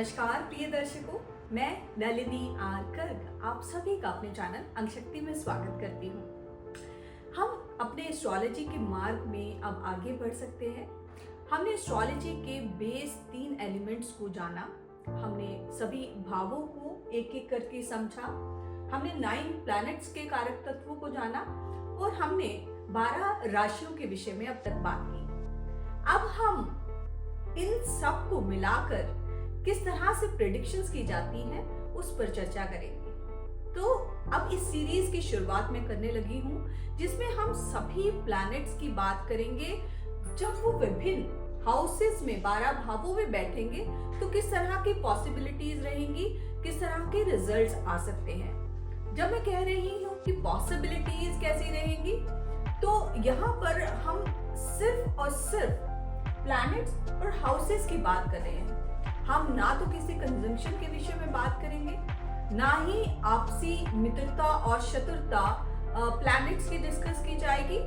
नमस्कार प्रिय दर्शकों, मैं नलिनी आर गर्ग आप सभी का अपने चैनल अंक शक्ति में स्वागत करती हूँ। हम अपने एस्ट्रोलॉजी के मार्ग में अब आगे बढ़ सकते हैं। हमने एस्ट्रोलॉजी के बेस 3 एलिमेंट्स को जाना, हमने सभी भावों को एक एक करके समझा, हमने 9 प्लैनेट्स के कारक तत्वों को जाना और हमने 12 राशियों के विषय में अब तक बात की। अब हम इन सब को मिलाकर किस तरह से प्रेडिक्शंस की जाती हैं उस पर चर्चा करेंगे। तो अब इस सीरीज की शुरुआत में करने लगी हूं जिसमें हम सभी प्लैनेट्स की बात करेंगे। जब वो विभिन्न हाउसेस में 12 भावों में बैठेंगे तो किस तरह की पॉसिबिलिटीज रहेंगी, किस तरह के रिजल्ट्स आ सकते हैं। जब मैं कह रही हूँ कि पॉसिबिलिटीज कैसी रहेंगी, तो यहाँ पर हम सिर्फ और सिर्फ प्लैनेट्स और हाउसेस की बात कर रहे हैं। हम ना तो किसी कंजंक्शन के विषय में बात करेंगे, ना ही आपसी मित्रता और शत्रुता प्लैनेट्स की डिस्कस की जाएगी।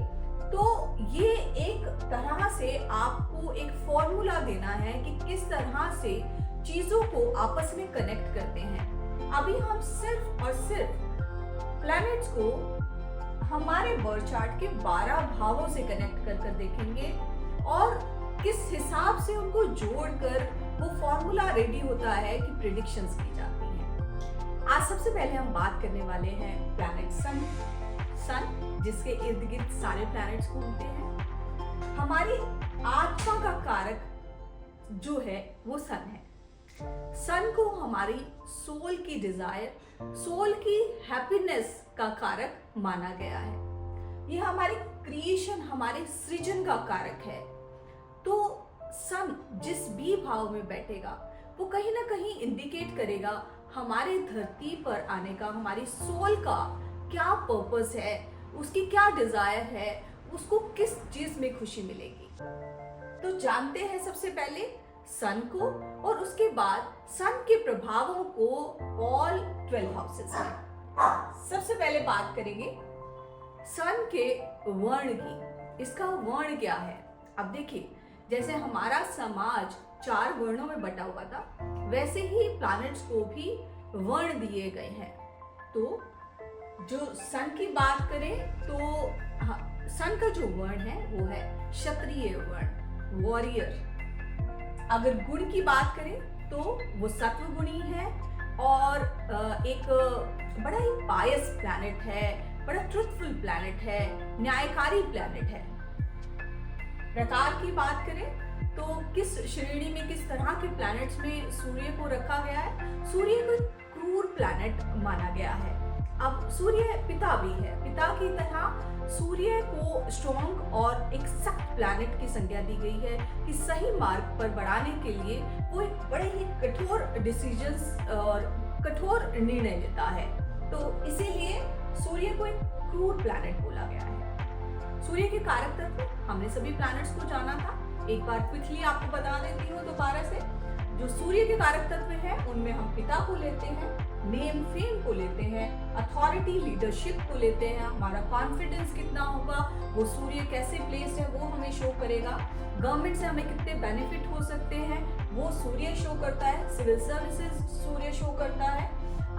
तो ये एक तरह से आपको एक फॉर्मूला देना है कि किस तरह से चीजों को आपस में कनेक्ट करते हैं। अभी हम सिर्फ और सिर्फ प्लैनेट्स को हमारे बर्थ चार्ट के 12 भावों से कनेक्ट कर देखेंगे और किस हिसाब से उनको जोड़कर वो फॉर्मूला रेडी होता है कि प्रेडिक्शंस की जाती हैं। आज सबसे पहले हम बात करने वाले हैं प्लैनेट सन, जिसके इर्द गिर्द सारे प्लैनेट्स घूमते हैं। हमारी आत्मा का कारक जो है वो सन है। सन को हमारी सोल की डिजायर, सोल की हैप्पीनेस का कारक माना गया है। ये हमारी क्रिएशन, हमारे सृजन का कारक है। तो सन जिस भी भाव में बैठेगा वो कहीं ना कहीं इंडिकेट करेगा हमारे धरती पर आने का, हमारी सोल का क्या पर्पस है, उसकी क्या डिजायर है, उसको किस चीज में खुशी मिलेगी। तो जानते हैं सबसे पहले सन को और उसके बाद सन के प्रभावों को ऑल 12 हाउसेस में। सबसे पहले बात करेंगे सन के वर्ण की। इसका वर्ण क्या है? अब देखिए, जैसे हमारा समाज 4 वर्णों में बटा हुआ था, वैसे ही प्लैनेट्स को भी वर्ण दिए गए हैं। तो जो सन की बात करें तो सन का जो वर्ण है वो है क्षत्रिय वर्ण, वॉरियर। अगर गुण की बात करें तो वो सत्व गुणी है और एक बड़ा ही पायस प्लैनेट है, बड़ा ट्रुथफुल प्लैनेट है, न्यायकारी प्लैनेट है। प्रकार की बात करें तो किस श्रेणी में, किस तरह के प्लैनेट्स में सूर्य को रखा गया है? सूर्य को क्रूर प्लैनेट माना गया है। अब सूर्य पिता भी है, पिता की तरह सूर्य को स्ट्रॉन्ग और एक सख्त प्लैनेट की संज्ञा दी गई है कि सही मार्ग पर बढ़ाने के लिए वो एक बड़े ही कठोर डिसीजंस और कठोर निर्णय लेता है। तो इसीलिए सूर्य को एक क्रूर प्लैनेट बोला गया है। सूर्य के कारक तत्व हमने सभी प्लैनेट्स को जाना था, एक बार क्विकली आपको बता देती हूँ दोबारा से। जो सूर्य के कारक तत्व हैं उनमें हम पिता को लेते हैं, नेम फेम को लेते हैं, अथॉरिटी लीडरशिप को लेते हैं, हमारा कॉन्फिडेंस कितना होगा, वो सूर्य कैसे प्लेस्ड है वो हमें शो करेगा। गवर्नमेंट से हमें कितने बेनिफिट हो सकते हैं वो सूर्य शो करता है, सिविल सर्विसेज सूर्य शो करता है।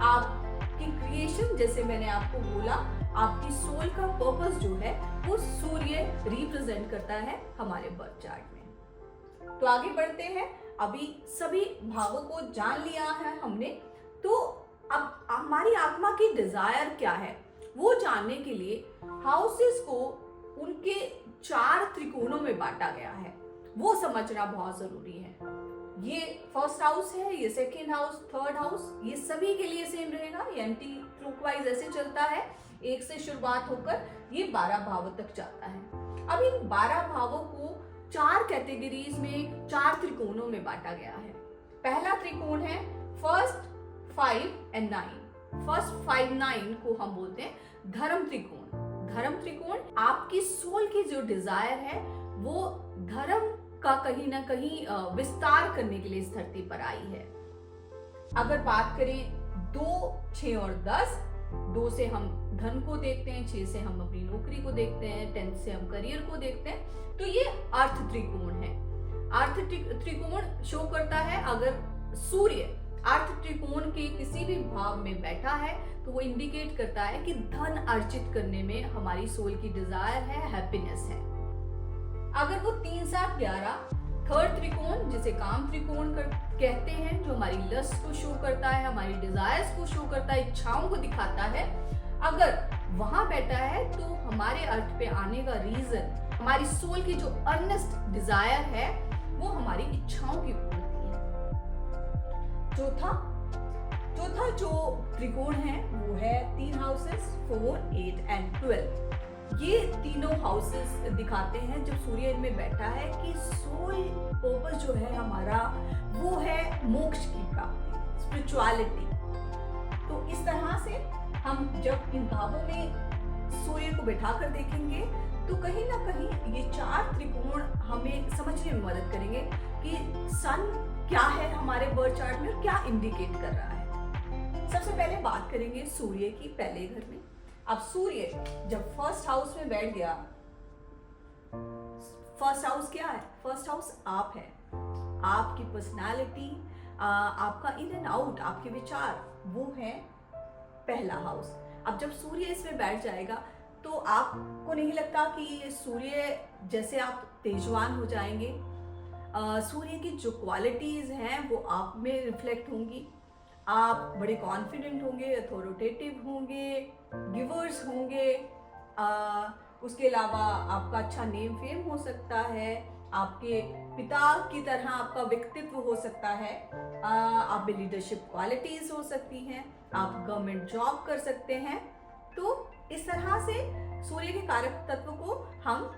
आपकी क्रिएशन, जैसे मैंने आपको बोला, आपकी सोल का पर्पस जो है वो सूर्य रिप्रेजेंट करता है हमारे बर्थ चार्ट में। तो आगे बढ़ते हैं। अभी सभी भावों को जान लिया है हमने, तो अब हमारी आत्मा की डिजायर क्या है वो जानने के लिए हाउसेस को उनके 4 त्रिकोणों में बांटा गया है, वो समझना बहुत जरूरी है। ये फर्स्ट हाउस है, ये सेकेंड हाउस, थर्ड हाउस, ये सभी के लिए सेम रहेगा। ये एंटी क्लॉकवाइज ऐसे चलता है, 1 से शुरुआत होकर ये 12 भावों तक जाता है। अब इन 12 भावों को 4 कैटेगरीज में, 4 त्रिकोणों में बांटा गया है। पहला त्रिकोण है फर्स्ट 5 एंड 9। फर्स्ट 5 9 को हम बोलते हैं धर्म त्रिकोण। धर्म त्रिकोण आपकी सोल की जो डिजायर है वो धर्म का कहीं ना कहीं विस्तार करने के लिए इस धरती पर आई है। अगर बात करें 2, 6 और 10, 2 से हम धन को देखते हैं, 6 से हम अपनी नौकरी को देखते हैं, 10 से हम करियर को देखते हैं। तो ये अर्थ त्रिकोण है। अर्थ त्रिकोण शो करता है अगर सूर्य अर्थ त्रिकोण के किसी भी भाव में बैठा है तो वो इंडिकेट करता है कि धन अर्जित करने में हमारी सोल की डिजायर है, हैप्पीनेस है। अगर वो 3 7 11 थर्ड त्रिकोण, जिसे काम त्रिकोण कहते हैं, जो हमारी लस्ट को शो करता है, हमारी डिजायर्स को शो करता है, इच्छाओं को दिखाता है, अगर वहां बैठा है तो हमारे अर्थ पे आने का रीजन, हमारी सोल की जो अर्नेस्ट डिजायर है वो हमारी इच्छाओं की पूर्ति है। चौथा जो त्रिकोण है वो है 3 हाउसेस 4 8 एंड 12। ये तीनों हाउसेस दिखाते हैं जब सूर्य इनमें बैठा है कि सोल पर्पस जो है हमारा वो है मोक्ष की प्राप्ति, स्पिरिचुअलिटी। तो इस तरह से हम जब इन भावों में सूर्य को बैठाकर देखेंगे तो कहीं ना कहीं ये 4 त्रिकोण हमें समझने में मदद करेंगे कि सन क्या है हमारे बर्थ चार्ट में और क्या इंडिकेट कर रहा है। सबसे पहले बात करेंगे सूर्य की पहले घर में। अब सूर्य जब फर्स्ट हाउस में बैठ गया, फर्स्ट हाउस क्या है? फर्स्ट हाउस आप है, आपकी पर्सनालिटी, आपका इन एंड आउट, आपके विचार, वो है पहला हाउस। अब जब सूर्य इसमें बैठ जाएगा तो आपको नहीं लगता कि सूर्य जैसे आप तेजवान हो जाएंगे? सूर्य की जो क्वालिटीज हैं वो आप में रिफ्लेक्ट होंगी। आप बड़े कॉन्फिडेंट होंगे, अथॉरिटेटिव होंगे, गिवर्स होंगे। उसके अलावा आपका अच्छा नेम फेम हो सकता है, आपके पिता की तरह आपका व्यक्तित्व हो सकता है, आप में लीडरशिप क्वालिटीज हो सकती हैं, आप गवर्नमेंट जॉब कर सकते हैं। तो इस तरह से सूर्य के कारक तत्व को हम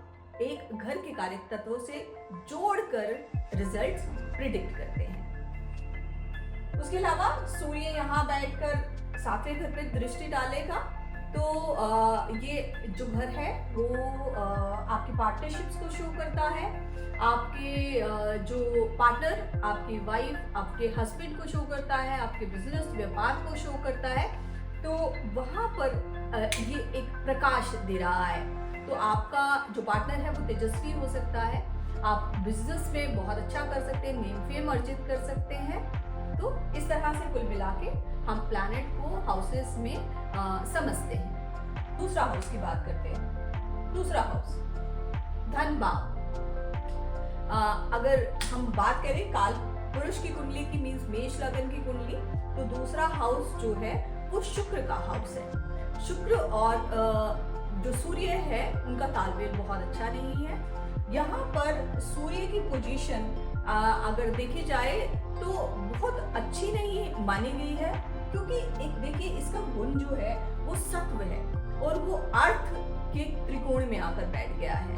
एक घर के कारक तत्वों से जोड़कर रिजल्ट्स प्रिडिक्ट करते हैं। उसके अलावा सूर्य यहाँ बैठकर 7वें घर पे दृष्टि डालेगा तो ये जो घर है वो आपकी पार्टनरशिप्स को शो करता है, आपके जो पार्टनर, आपकी वाइफ, आपके हस्बैंड को शो करता है, आपके बिजनेस व्यापार को शो करता है। तो वहां पर ये एक प्रकाश दे रहा है। तो आपका जो पार्टनर है वो तेजस्वी हो सकता है, आप बिजनेस में बहुत अच्छा कर सकते हैं, नेम फेम अर्जित कर सकते हैं। तो इस तरह से कुल मिला के हम प्लैनेट को हाउसेस में समझते हैं। दूसरा हाउस की बात करते हैं। दूसरा हाउस धन भाव। अगर हम बात करें काल पुरुष की कुंडली की, मीन्स मेष लगन की कुंडली, तो दूसरा हाउस जो है वो शुक्र का हाउस है। शुक्र और जो सूर्य है उनका तालमेल बहुत अच्छा नहीं है। यहाँ पर सूर्य की पोजीशन अगर देखी जाए तो बहुत अच्छी नहीं मानी गई है, क्योंकि एक देखिए इसका गुण जो है वो सत्व है और वो अर्थ के त्रिकोण में आकर बैठ गया है।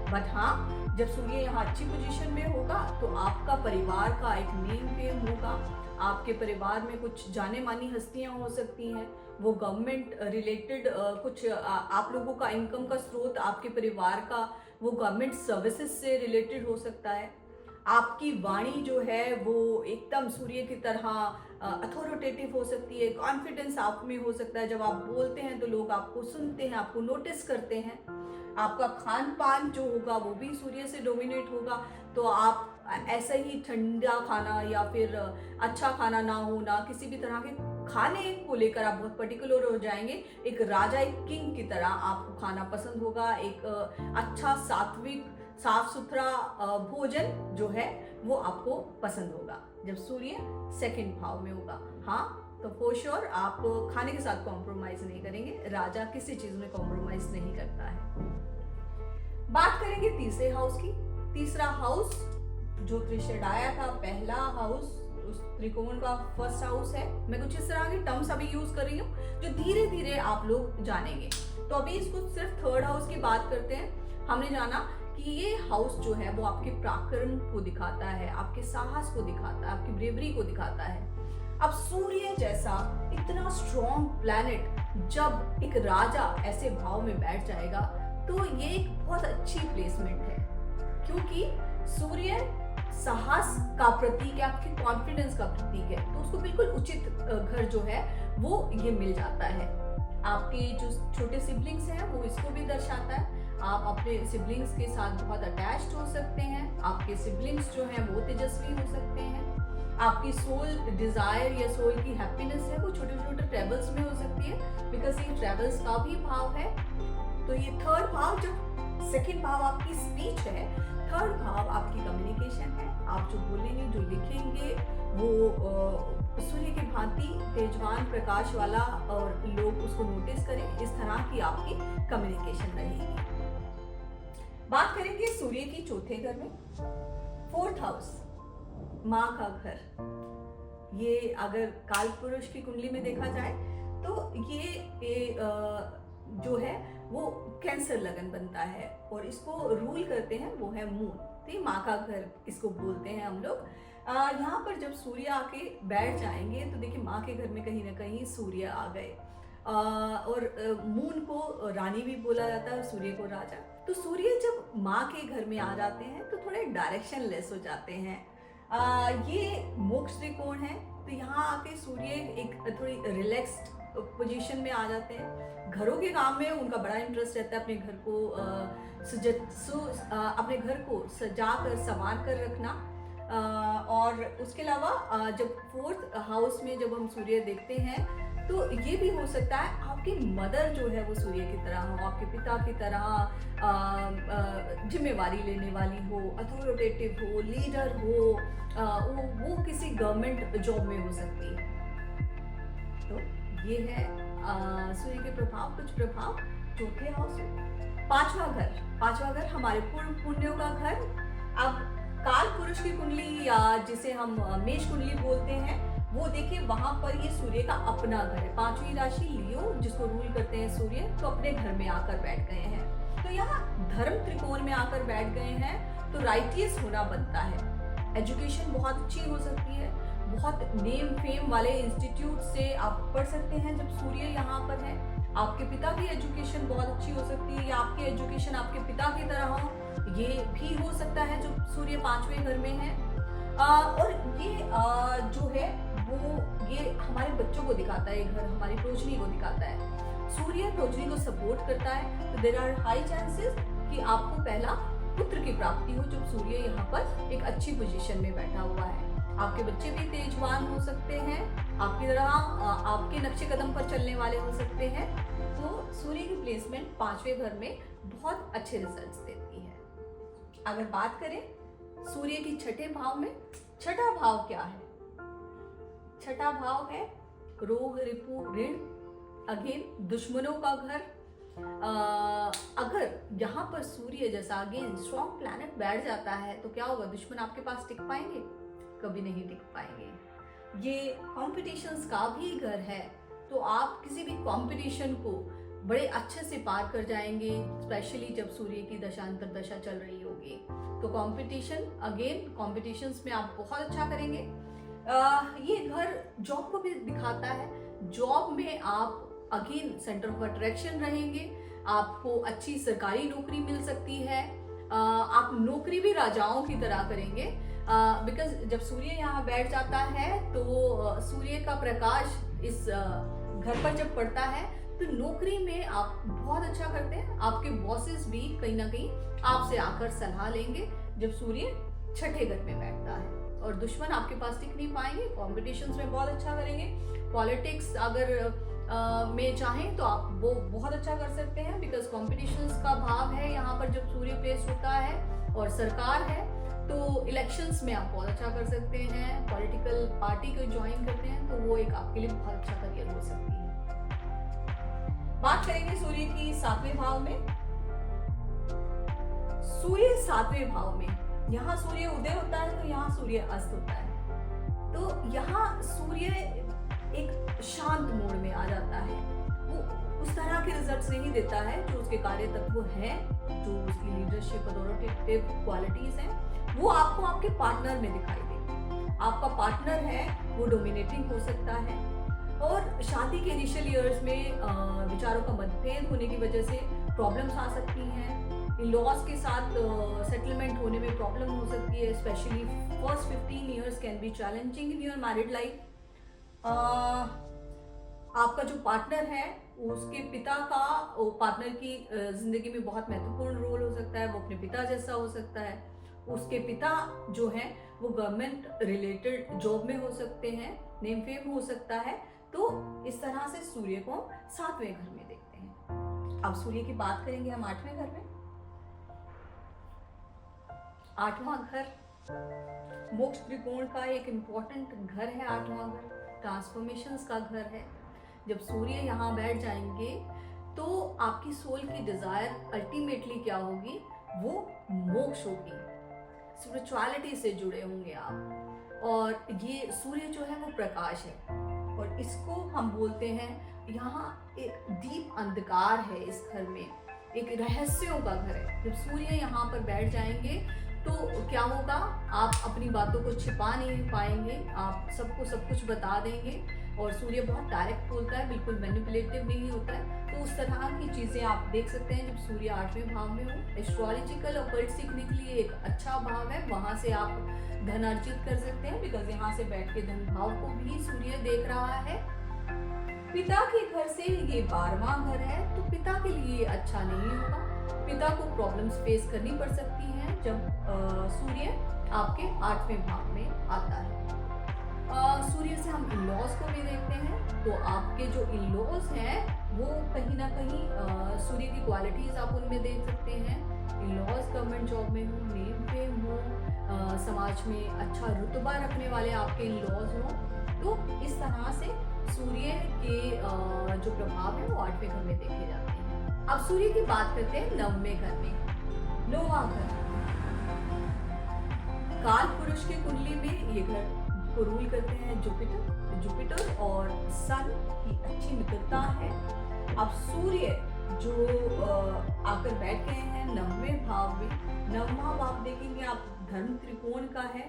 बट हाँ, जब सूर्य यहाँ अच्छी पोजीशन में होगा तो आपका परिवार का एक नेम फेम होगा, आपके परिवार में कुछ जाने मानी हस्तियां हो सकती हैं, वो गवर्नमेंट रिलेटेड कुछ आप लोगों का इनकम का स्रोत आपके परिवार का वो गवर्नमेंट सर्विसेज से रिलेटेड हो सकता है। आपकी वाणी जो है वो एकदम सूर्य की तरह अथॉरिटेटिव हो सकती है, कॉन्फिडेंस आप में हो सकता है। जब आप बोलते हैं तो लोग आपको सुनते हैं, आपको नोटिस करते हैं। आपका खान पान जो होगा वो भी सूर्य से डोमिनेट होगा, तो आप ऐसा ही ठंडा खाना या फिर अच्छा खाना ना होना, किसी भी तरह के खाने को लेकर आप बहुत पर्टिकुलर हो जाएंगे। एक राजा, एक किंग की तरह आपको खाना पसंद होगा, एक अच्छा सात्विक साफ सुथरा भोजन जो है वो आपको पसंद होगा जब सूर्य सेकंड भाव में होगा। हाँ, तो फॉर श्योर आप खाने के साथ कॉम्प्रोमाइज नहीं करेंगे, राजा किसी चीज में कॉम्प्रोमाइज नहीं करता है। बात करेंगे तीसरे हाउस की। तीसरा हाउस जो त्रिशेडाया का पहला हाउस, उस त्रिकोण का फर्स्ट हाउस है। मैं कुछ इस तरह के टर्म्स अभी यूज कर रही हूँ जो धीरे धीरे आप लोग जानेंगे। तो अभी इसको सिर्फ थर्ड हाउस की बात करते हैं। हमने जाना कि ये हाउस जो है वो आपके पराक्रम को दिखाता है, आपके साहस को दिखाता है, आपकी ब्रेवरी को दिखाता है। अब सूर्य जैसा इतना स्ट्रॉन्ग प्लैनेट जब एक राजा ऐसे भाव में बैठ जाएगा तो ये एक बहुत अच्छी प्लेसमेंट है, क्योंकि सूर्य साहस का प्रतीक है, आपके कॉन्फिडेंस का प्रतीक है। तो उसको बिल्कुल उचित घर जो है वो ये मिल जाता है। आपके जो छोटे सिबलिंग्स हैं वो इसको भी दर्शाता है। आप अपने सिबलिंग्स के साथ बहुत अटैच्ड हो सकते हैं, आपके सिबलिंग्स जो हैं वो तेजस्वी हो सकते हैं, आपकी सोल डिजायर या सोल की हैप्पीनेस है वो छोटे छोटे ट्रेवल्स में हो सकती है, बिकॉज ये ट्रेवल्स का भी भाव है। तो ये थर्ड भाव, जब सेकंड भाव आपकी स्पीच है, थर्ड भाव आपकी कम्युनिकेशन है। आप जो बोलेंगे, जो लिखेंगे, वो सूर्य की भांति तेजवान प्रकाश वाला, और लोग उसको नोटिस करें, इस तरह की आपकी कम्युनिकेशन रहेगी। बात करेंगे सूर्य की चौथे घर में, फोर्थ हाउस, माँ का घर। ये अगर काल पुरुष की कुंडली में देखा जाए तो ये जो है वो कैंसर लगन बनता है, और इसको रूल करते हैं वो है मून। तो ये माँ का घर इसको बोलते हैं हम लोग। यहाँ पर जब सूर्य आके बैठ जाएंगे तो देखिए माँ के घर में कहीं ना कहीं सूर्य आ गए, और मून को रानी भी बोला जाता है, सूर्य को राजा। तो सूर्य जब माँ के घर में आ जाते हैं तो थोड़े डायरेक्शन लेस हो जाते हैं। ये मोक्ष त्रिकोण है, तो यहाँ आके सूर्य एक थोड़ी रिलैक्स्ड पोजीशन में आ जाते हैं। घरों के काम में उनका बड़ा इंटरेस्ट रहता है, अपने घर को अपने घर को सजा कर संवार कर रखना। और उसके अलावा जब फोर्थ हाउस में जब हम सूर्य देखते हैं तो ये भी हो सकता है आपकी मदर जो है वो सूर्य की तरह हो, आपके पिता की तरह जिम्मेवारी लेने वाली हो, अथॉरिटेटिव हो, लीडर हो, वो किसी गवर्नमेंट जॉब में हो सकती है। तो ये है सूर्य के प्रभाव, कुछ प्रभाव चौथे हाउस में। पांचवा घर हमारे पूर्व पुण्यों का घर। अब काल पुरुष की कुंडली या जिसे हम मेष कुंडली बोलते हैं, वो देखिए वहां पर ये सूर्य का अपना घर है। पांचवी राशि लियो, जिसको रूल करते हैं सूर्य, तो अपने घर में आकर बैठ गए हैं। तो यहाँ धर्म त्रिकोण में आकर बैठ गए हैं, तो राइटियस होना बनता है। एजुकेशन बहुत अच्छी हो सकती है, बहुत नेम फेम वाले इंस्टीट्यूट से आप पढ़ सकते हैं जब सूर्य यहाँ पर है। आपके पिता की एजुकेशन बहुत अच्छी हो सकती है, या आपकी एजुकेशन आपके पिता की तरह हो, ये भी हो सकता है जो सूर्य पांचवें घर में है। और ये जो है वो ये हमारे बच्चों को दिखाता है, ये घर हमारी प्रोजनी को दिखाता है। सूर्य प्रोजनी को सपोर्ट करता है, तो देयर आर हाई चांसेस कि आपको पहला पुत्र की प्राप्ति हो जब सूर्य यहाँ पर एक अच्छी पोजीशन में बैठा हुआ है। आपके बच्चे भी तेजवान हो सकते हैं, आपकी तरह आपके नक्शे कदम पर चलने वाले हो सकते हैं। तो सूर्य की प्लेसमेंट पांचवें घर में बहुत अच्छे रिजल्ट्स देती है। अगर बात करें सूर्य की छठे भाव में, छठा भाव क्या है? छठा भाव है रोग, रिपु, ऋण, अगेन दुश्मनों का घर। अगर यहाँ पर सूर्य जैसा अगेन स्ट्रॉन्ग प्लैनेट बैठ जाता है तो क्या होगा? दुश्मन आपके पास टिक पाएंगे? कभी नहीं टिक पाएंगे। ये कॉम्पिटिशन्स का भी घर है, तो आप किसी भी कॉम्पिटिशन को बड़े अच्छे से पार कर जाएंगे, स्पेशली जब सूर्य की दशा अंतर दशा चल रही होगी। तो कंपटीशन, अगेन कॉम्पिटिशन्स में आप बहुत अच्छा करेंगे। ये घर जॉब को भी दिखाता है। जॉब में आप अगेन सेंटर ऑफ अट्रैक्शन रहेंगे, आपको अच्छी सरकारी नौकरी मिल सकती है। आप नौकरी भी राजाओं की तरह करेंगे, बिकॉज जब सूर्य यहाँ बैठ जाता है तो सूर्य का प्रकाश इस घर पर जब पड़ता है तो नौकरी में आप बहुत अच्छा करते हैं। आपके बॉसेस भी कहीं ना कहीं आपसे आकर सलाह लेंगे जब सूर्य छठे घर में बैठता है। और दुश्मन आपके पास टिक नहीं पाएंगे, कॉम्पिटिशन्स में बहुत अच्छा करेंगे। पॉलिटिक्स अगर में चाहें तो आप वो बहुत अच्छा कर सकते हैं, बिकॉज कॉम्पिटिशन्स का भाव है यहाँ पर जब सूर्य प्लेस होता है और सरकार है, तो इलेक्शंस में आप बहुत अच्छा कर सकते हैं। पॉलिटिकल पार्टी को ज्वाइन करते हैं तो वो एक आपके लिए बहुत अच्छा करियर हो सकती है। बात करेंगे सूर्य की सातवें भाव में। सूर्य सातवें भाव में, यहाँ सूर्य उदय होता है तो यहाँ सूर्य अस्त होता है। तो यहाँ सूर्य एक शांत मोड में आ जाता है। वो उस तरह के रिजल्ट्स नहीं देता है जो उसके कार्य तत्व है, जो उसकी लीडरशिप अथॉरिटेटिव क्वालिटीज हैं, वो आपको आपके पार्टनर में दिखाई देगी। आपका पार्टनर है वो डोमिनेटिंग हो सकता है, और शादी के इनिशियल ईयर्स में विचारों का मतभेद होने की वजह से प्रॉब्लम्स आ सकती हैं। इन-लॉज के साथ सेटलमेंट होने में प्रॉब्लम हो सकती है। Specially first 15 years can be challenging in your married life. आपका जो पार्टनर है उसके पिता का पार्टनर की जिंदगी में बहुत महत्वपूर्ण रोल हो सकता है, वो अपने पिता जैसा हो सकता है। उसके पिता जो हैं वो गवर्नमेंट रिलेटेड जॉब में हो सकते हैं, नेम फेम हो सकता है। तो इस तरह से सूर्य को 7वें घर में देखते हैं। अब सूर्य की बात करेंगे हम 8वें घर में। 8वां घर मोक्ष त्रिकोण का एक इम्पोर्टेंट घर है। 8वां घर ट्रांसफॉर्मेशंस का घर है। जब सूर्य यहाँ बैठ जाएंगे तो आपकी सोल की डिजायर अल्टीमेटली क्या होगी, वो मोक्ष होगी। स्पिरिचुअलिटी से जुड़े होंगे आप। और ये सूर्य जो है वो प्रकाश है और इसको हम बोलते हैं, यहाँ एक डीप अंधकार है इस घर में, एक रहस्यों का घर है। जब सूर्य यहाँ पर बैठ जाएंगे तो क्या होगा, आप अपनी बातों को छिपा नहीं पाएंगे, आप सबको सब कुछ बता देंगे। और सूर्य बहुत डायरेक्ट बोलता है, बिल्कुल मैनिपुलेटिव नहीं होता है। तो उस तरह की चीज़ें आप देख सकते हैं जब सूर्य 8वें भाव में हो। एस्ट्रोलॉजिकल ऑकल्ट सीखने के लिए एक अच्छा भाव है, वहाँ से आप धन अर्जित कर सकते हैं, बिकॉज यहाँ से बैठ के धन भाव को भी सूर्य देख रहा है। पिता के घर से ये 12वां घर है, तो पिता के लिए अच्छा नहीं होगा। पिता को प्रॉब्लम्स फेस करनी पड़ सकती हैं जब सूर्य आपके 8वें भाव में आता है। सूर्य से हम इन-लॉज को भी देखते हैं, तो आपके जो इन-लॉज हैं वो कहीं ना कहीं सूर्य की क्वालिटीज आप उनमें देख सकते हैं। इन-लॉज गवर्नमेंट जॉब में हो, नेम फेम हो, समाज में अच्छा रुतबा रखने वाले आपके इन-लॉज हो, तो इस तरह से सूर्य के जो प्रभाव है वो 8वें घर में देखे जाते हैं। अब सूर्य की बात करते हैं 9वें घर में। 9वां घर काल पुरुष की कुंडली में ये घर को रूल करते हैं जुपिटर और सन की अच्छी मित्रता है। अब सूर्य जो आकर बैठ गए हैं 9वें भाव में। 9वां भाव देखेंगे आप, धर्म त्रिकोण का है।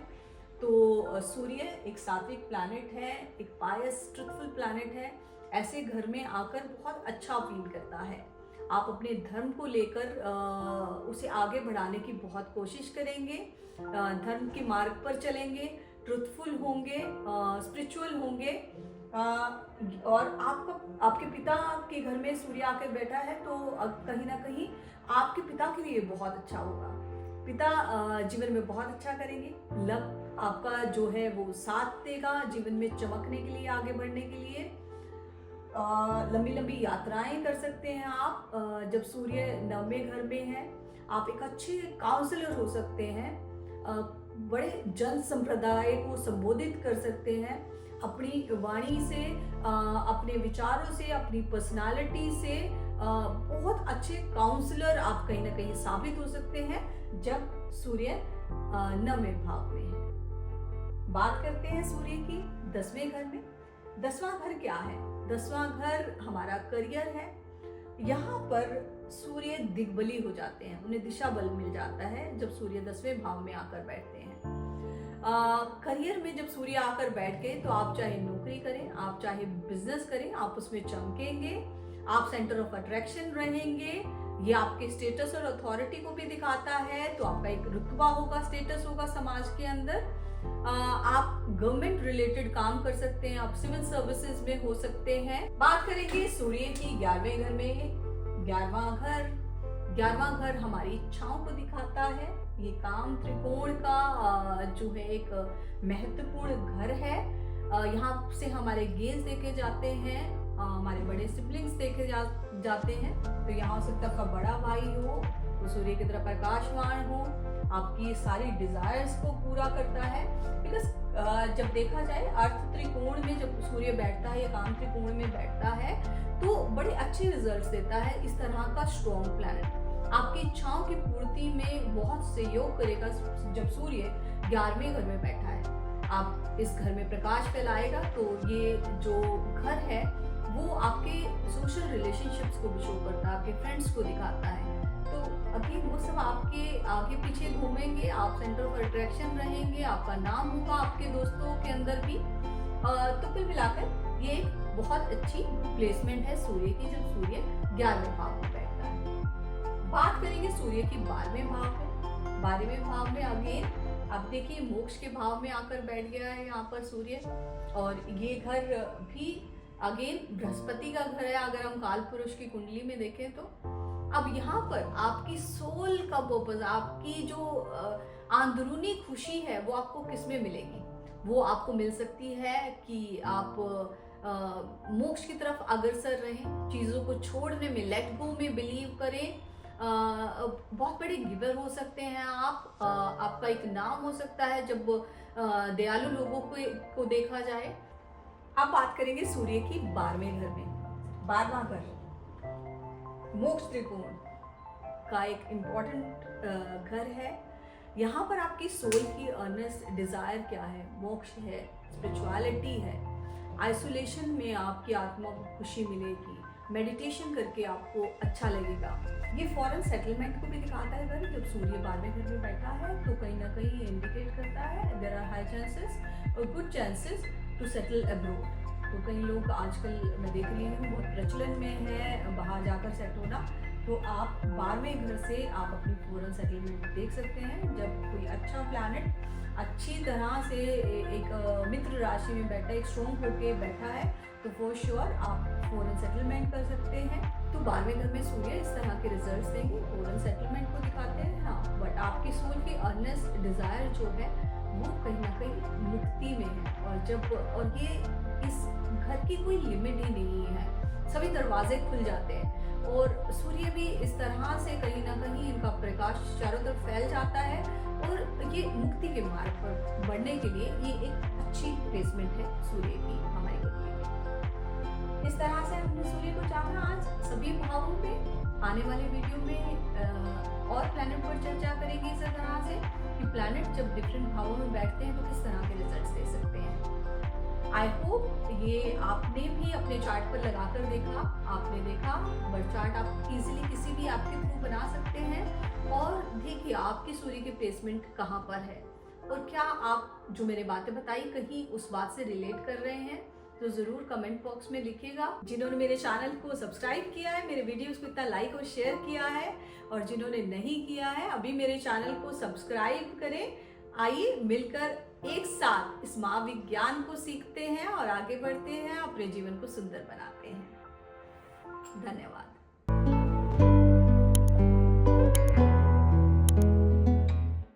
तो सूर्य एक सात्विक प्लैनेट है, एक पायस ट्रुथफुल प्लैनेट है। ऐसे घर में आकर बहुत अच्छा फील करता है। आप अपने धर्म को लेकर उसे आगे बढ़ाने की बहुत कोशिश करेंगे, धर्म के मार्ग पर चलेंगे, ट्रुथफुल होंगे, स्पिरिचुअल होंगे। और आपके पिता के घर में सूर्य आकर बैठा है तो कहीं ना कहीं आपके पिता के लिए बहुत अच्छा होगा। पिता जीवन में बहुत अच्छा करेंगे। लक आपका जो है वो साथ देगा जीवन में चमकने के लिए, आगे बढ़ने के लिए। लंबी लंबी यात्राएं कर सकते हैं आप जब सूर्य 9वें घर में है। आप एक अच्छे काउंसलर हो सकते हैं, बड़े जन संप्रदाय को संबोधित कर सकते हैं अपनी वाणी से, अपने विचारों से, अपनी पर्सनालिटी से। बहुत अच्छे काउंसलर आप कहीं ना कहीं साबित हो सकते हैं जब सूर्य 9वें भाव में है। बात करते हैं सूर्य की 10वें घर में। 10वां घर क्या है? 10वां घर हमारा करियर है। यहाँ पर सूर्य दिग्बली हो जाते हैं, उन्हें दिशा बल मिल जाता है जब सूर्य 10वें भाव में आकर बैठते हैं। करियर में जब सूर्य आकर बैठ गए तो आप चाहे नौकरी करें, आप चाहे बिजनेस करें, आप उसमें चमकेंगे, आप सेंटर ऑफ अट्रैक्शन रहेंगे। ये आपके स्टेटस और अथॉरिटी को भी दिखाता है, तो आपका एक रुतबा होगा, स्टेटस होगा समाज के अंदर। आप गवर्नमेंट रिलेटेड काम कर सकते हैं, आप सिविल सर्विसेज में हो सकते हैं। बात करेंगे सूर्य की 11वें घर में। 11वां घर हमारी इच्छाओं को दिखाता है। ये काम त्रिकोण का जो है एक महत्वपूर्ण घर है। यहाँ से हमारे गेज देखे जाते हैं, हमारे बड़े सिबलिंग्स देखे जाते हैं। तो यहाँ हो सकता है आपका बड़ा भाई हो, तो सूर्य की तरह प्रकाशवान हो, आपकी सारी डिजायर्स को पूरा करता है। बिकॉज जब देखा जाए अर्थ त्रिकोण में जब सूर्य बैठता है या काम त्रिकोण में बैठता है तो बड़े अच्छे रिजल्ट्स देता है। इस तरह का स्ट्रॉन्ग प्लैनेट आपकी इच्छाओं की पूर्ति में बहुत सहयोग करेगा। जब सूर्य 11वें घर में बैठा है, आप इस घर में प्रकाश फैलाएगा। तो ये जो घर है वो आपके सोशल रिलेशनशिप्स को भी शो करता है, आपके फ्रेंड्स को दिखाता है। तो अभी वो सब आपके आगे पीछे घूमेंगे, आप सेंटर ऑफ अट्रैक्शन रहेंगे, आपका नाम होगा आपके दोस्तों के अंदर भी। तो कुल मिलाकर ये एक बहुत अच्छी प्लेसमेंट है सूर्य की जब सूर्य 11वें भाव में बैठता है। बात करेंगे सूर्य की 12वें भाव में। 12वें भाव में अगेन अब देखिए मोक्ष के भाव में आकर बैठ गया है यहाँ पर सूर्य। और ये घर भी अगेन बृहस्पति का घर है अगर हम काल पुरुष की कुंडली में देखें तो। अब यहाँ पर आपकी सोल का पर्पस, आपकी जो अंदरूनी खुशी है वो आपको किस में मिलेगी? वो आपको मिल सकती है कि आप मोक्ष की तरफ अग्रसर रहें, चीज़ों को छोड़ने में, लेट गो में बिलीव करें। बहुत बड़े गिवर हो सकते हैं आप। आपका एक नाम हो सकता है जब दयालु लोगों को देखा जाए। अब बात करेंगे सूर्य की 12वें घर में। 12वां घर मोक्ष त्रिकोण का एक इम्पॉर्टेंट घर है। यहाँ पर आपकी सोल की अर्नेस्ट डिजायर क्या है? मोक्ष है, स्पिरिचुअलिटी है, आइसोलेशन में आपकी आत्मा को खुशी मिलेगी, मेडिटेशन करके आपको अच्छा लगेगा। ये फॉरेन सेटलमेंट को भी दिखाता है घर। जब सूर्य 12वें घर में बैठा है तो कहीं ना कहीं इंडिकेट करता है देयर आर हाई चांसेस और good chances to settle abroad. तो कई लोग आजकल मैं देख रही हूँ बहुत प्रचलन में है बाहर जाकर सेट होना। तो आप 12वें घर से आप अपनी फॉरेन सेटलमेंट देख सकते हैं। जब कोई अच्छा प्लैनेट अच्छी तरह से एक मित्र राशि में बैठा है, एक स्ट्रॉन्ग होके बैठा है, तो फॉर श्योर आप फॉरेन सेटलमेंट कर सकते हैं। तो 12वें घर में सूर्य इस तरह के रिजल्ट्स देंगे, फॉरेन सेटलमेंट को दिखाते हैं। हाँ, बट आपकी सोल की अर्नेस्ट डिजायर जो है वो कहीं ना कहीं मुक्ति में है। और ये इस घर की कोई लिमिट ही नहीं है, सभी दरवाजे खुल जाते हैं। और सूर्य भी इस तरह से कहीं ना कहीं इनका प्रकाश चारों तरफ फैल जाता है और ये मुक्ति के मार्ग पर बढ़ने के लिए ये एक अच्छी प्लेसमेंट है सूर्य की हमारी कुंडली में। इस तरह से हमने सूर्य को जाना आज सभी भावों पे। आने वाले वीडियो में और प्लैनेट पर चर्चा करेंगे इस तरह से कि प्लैनेट जब डिफरेंट भावों में बैठते हैं तो किस तरह के रिजल्ट्स दे सकते हैं। आई होप ये आपने भी अपने चार्ट पर लगाकर देखा, आपने देखा। बर्थ चार्ट आप इजीली किसी भी आपके थ्रू बना सकते हैं और देखिए आपकी सूर्य की प्लेसमेंट कहाँ पर है और क्या आप जो मैंने बातें बताई कहीं उस बात से रिलेट कर रहे हैं, तो ज़रूर कमेंट बॉक्स में लिखिएगा। जिन्होंने मेरे चैनल को सब्सक्राइब किया है, मेरे वीडियोस को इतना लाइक और शेयर किया है, और जिन्होंने नहीं किया है अभी मेरे चैनल को सब्सक्राइब करें। आइए मिलकर एक साथ इस महाविज्ञान को सीखते हैं और आगे बढ़ते हैं, अपने जीवन को सुंदर बनाते हैं। धन्यवाद।